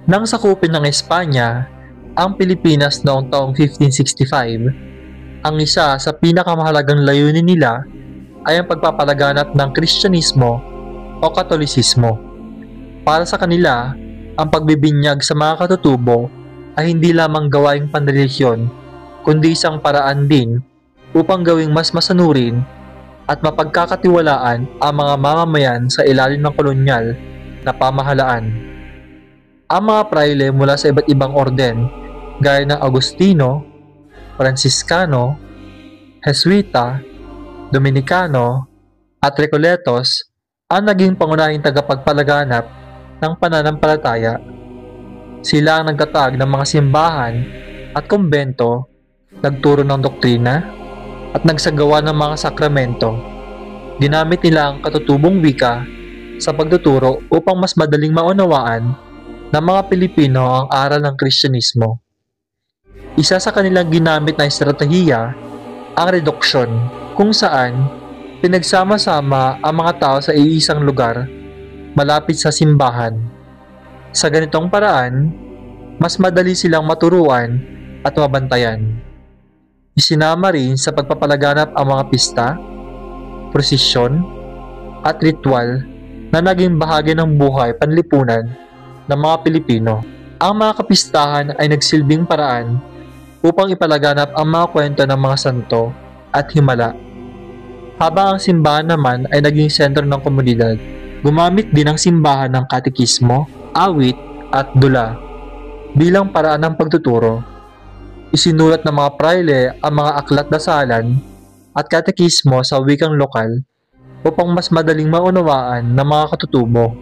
Nang sakupin ng Espanya ang Pilipinas noong taong 1565, ang isa sa pinakamahalagang layunin nila ay ang pagpapalaganap ng Kristyanismo o Katolisismo. Para sa kanila, ang pagbibinyag sa mga katutubo ay hindi lamang gawaing panrelihiyon, kundi isang paraan din upang gawing mas masanurin at mapagkakatiwalaan ang mga mamamayan sa ilalim ng kolonyal na pamahalaan. Ang mga praile mula sa iba't ibang orden gaya ng Agustino, Franciscano, Jesuita, Dominicano, at Recoletos ang naging pangunahing tagapagpalaganap ng pananampalataya. Sila ang nagtatag ng mga simbahan at kumbento, nagturo ng doktrina, at nagsagawa ng mga sakramento. Ginamit nila ang katutubong wika sa pagtuturo upang mas madaling maunawaan ng mga Pilipino ang aral ng Kristyanismo. Isa sa kanilang ginamit na estratehiya ang reduksyon, kung saan pinagsama-sama ang mga tao sa iisang lugar malapit sa simbahan. Sa ganitong paraan, mas madali silang maturuan at mabantayan. Isinama rin sa pagpapalaganap ang mga pista, prosesyon, at ritual na naging bahagi ng buhay panlipunan ng mga Pilipino. Ang mga kapistahan ay nagsilbing paraan upang ipalaganap ang mga kwento ng mga santo at himala. Habang ang simbahan naman ay naging sentro ng komunidad, gumamit din ang simbahan ng katekismo, awit at dula bilang paraan ng pagtuturo. Isinulat ng mga praile ang mga aklat dasalan at katekismo sa wikang lokal upang mas madaling maunawaan ng mga katutubo.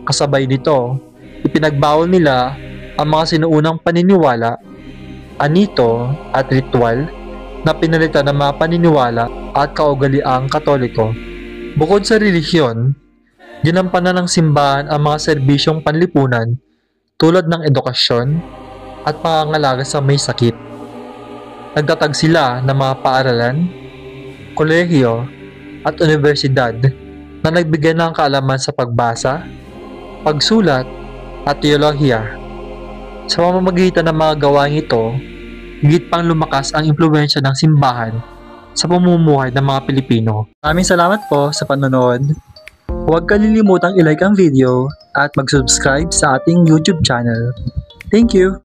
Kasabay nito, ipinagbawal nila ang mga sinuunang paniniwala, anito at ritual na pinalitan ng mga paniniwala at kaugaliang Katoliko. Bukod sa relihiyon, ginampanan ng simbahan ang mga serbisyong panlipunan tulad ng edukasyon at pangangalaga sa may sakit. Nagtatag sila ng mga paaralan, kolehiyo at universidad na nagbigay ng kaalaman sa pagbasa, pagsulat at teolohiya. Sa pamamagitan ng mga gawain ito, higit pang lumakas ang impluwensya ng simbahan sa pamumuhay ng mga Pilipino. Maraming salamat po sa panonood. Huwag kalilimutang i-like ang video at mag-subscribe sa ating YouTube channel. Thank you!